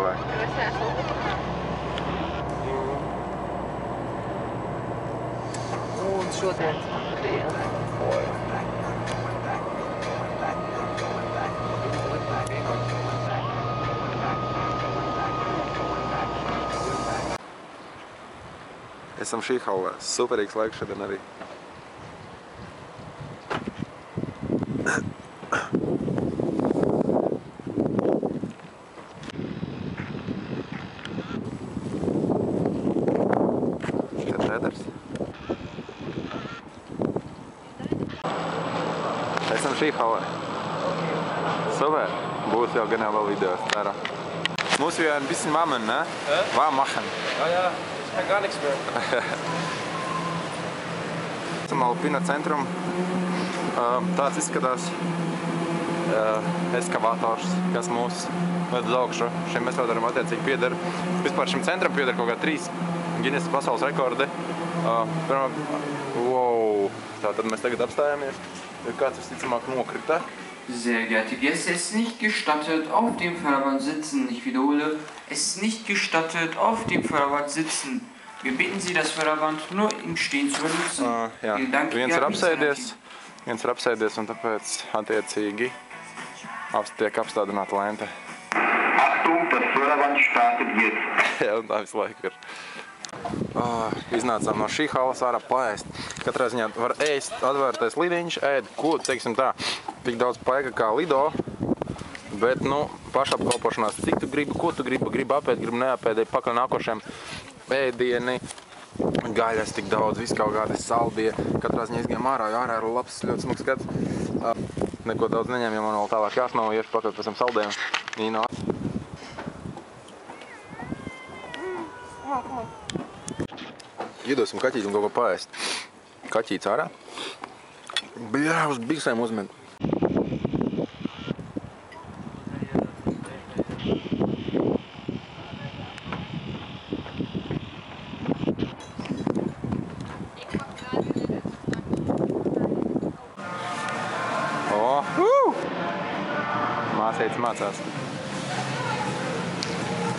Šīhalē. Es esmu. Un šodien diena. Esam Šīhalē. Superīgs laiks šodien arī. Esam Šīhalē. Super. Būs jau gan vēl video, es ceru. Muss wir ein bisschen warmen, ne? Warm machen. Ja, ich kann gar nichts mehr. Esam Alpina centrum. Tāds izskatās eskavators, kas mūs ved uz augšu. Šim eskavatoram attiecīgi pieder. Vispār šim centram pieder kaut kā 3 Guinness pasaules rekordi. Wow! Tātad mēs tagad apstājamies. Kāds visticamāk nokrita. Sehr geehrte Gäste, es ist nicht gestattet, auf dem Förderband sitzen. Ich wiederhole, es ist nicht gestattet, auf dem Förderband sitzen. Wir bitten Sie, das Förderband nur im Stehen zu benutzen. Jā, viens ir apsēdies un tāpēc attiecīgi tiek apstādināta lente. Achtung, das Förderband startet jetzt. Jā, un tā visu laiku ir. Iznācām no Šīhalas ārā paēst. Katrā ziņā var ēst, atvērtais lidiņš, ēd, ko, teiksim tā, tik daudz paika kā lido, bet, nu, pašapkalpošanās, cik tu gribi, ko tu gribi apēd, gribi neapēd, pakaļ nākošiem ēdieni, gaļas tik daudz, viss kaut kādi saldie. Katrā ziņā izgājām ārā, jo ārā ir labs, ļoti smuks skats. Neko daudz neņem, jo man vēl tālāk jāsnauj, iešu pakaļ pēc tam saldējiem. Nīno. Iedosim kaķīti un kaut ko paēst. Kaķīts ārā. Bļā, uz biksēm uzmet. Māsītis mācās.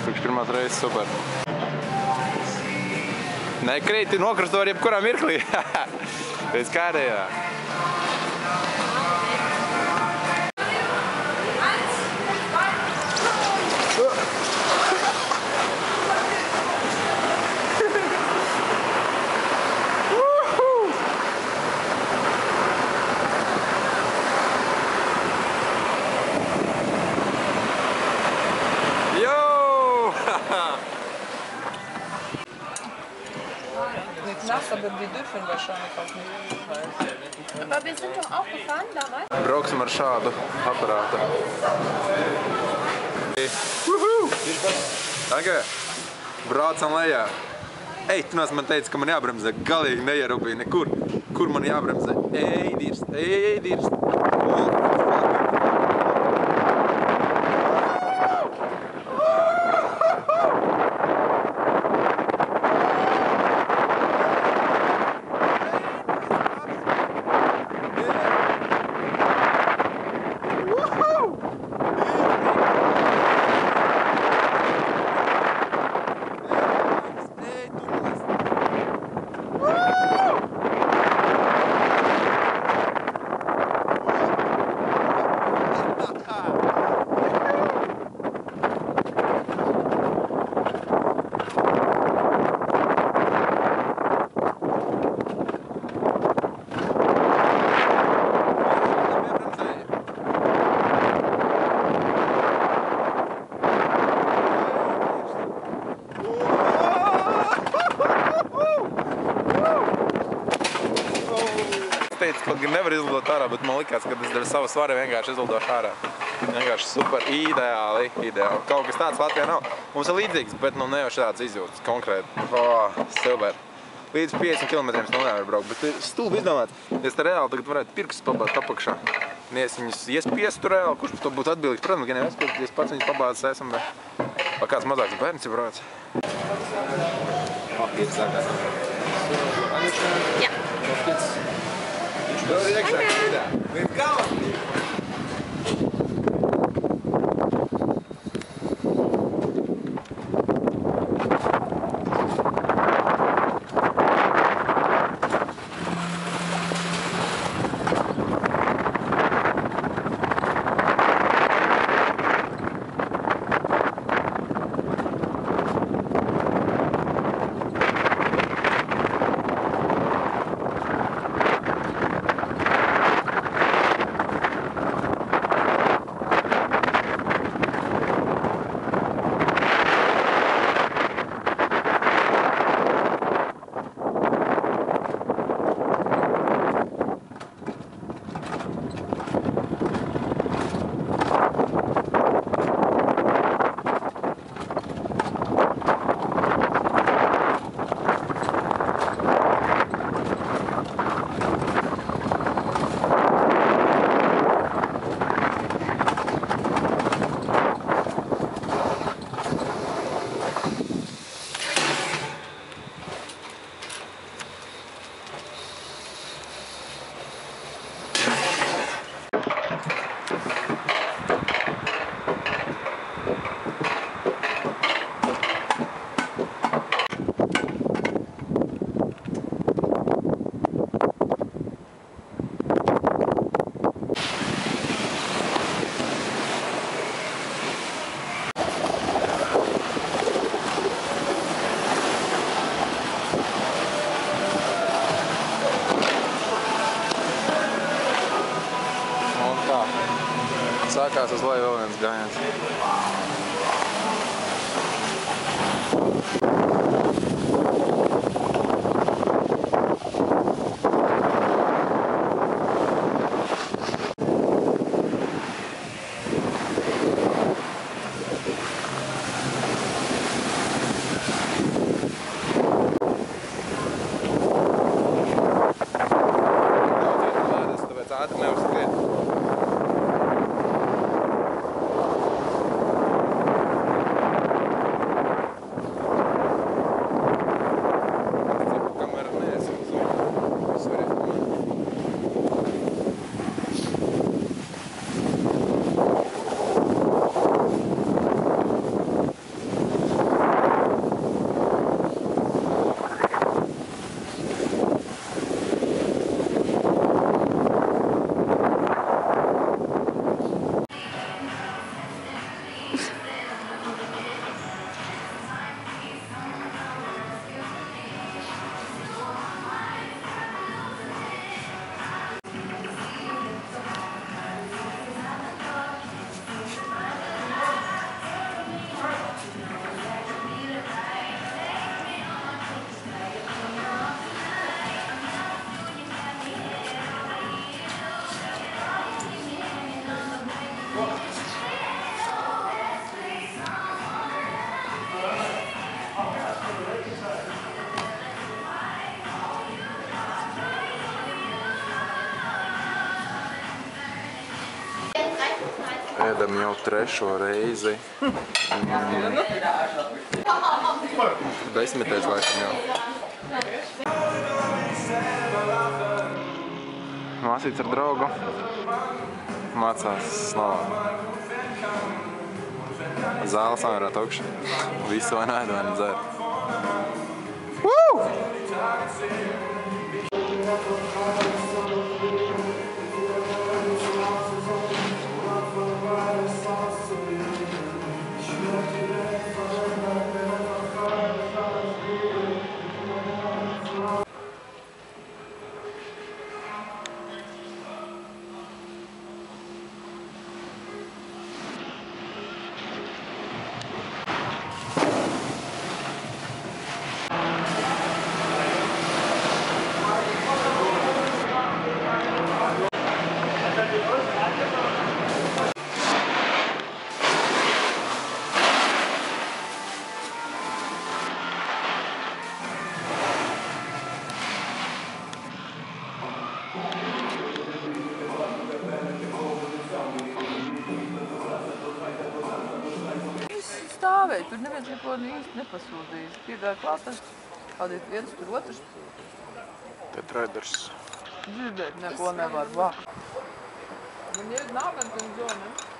Priekš pirmās reizes super. Nekrīt, nokrist var jebkurā mirklī. Pēc kārējā. Aber wir dürfen wahrscheinlich auch nicht. Aber wir sind doch auch gefahren damals. Brauksim ar šādu aparātu. Tagad braucam lejā. Ej, tu man teici, ka man jābremzē. Galīgi neierūpīja nekur. Kur man jābremzē? Ej, dirst, ej, dirst. Kaut gan nevar izlidot ārā, bet man likās, ka es ar savu svaru vienkārši izlidošu ārā. Vienkārši super, ideāli. Kaut kas tāds Latvijā nav. Mums ir līdzīgs, bet nu ne jau šāds izjūtas konkrēti. Super. Līdz 50 km stundā var braukt, bet ir stulbi izdomāts. Es te reāli tagad varētu pirkstus pabāzt apakšā. Es viņus iespiestu reāli, kurš par to būtu atbildīgs. Protams, gan jau es pats viņus pabāzes esam, vai kāds mazāks bērns ir brauc. Ja. Lēc uz leju vēl viens gājiens. Tāpēc ātri neuzskriet. Ēdam jau 3. reizi. 10. laikam jau. Māsīts ar draugu mācās slavā. Zāle samērāt augšā. Visu vai nēd, vai nedzer. Stāvēja, tur neviens neko īsti nepasūdījis. Piegāja klāt, kādīt viens, tur otrs. Te traders. Dzirdēt neko nevar vākt. Man ir nākamā zona.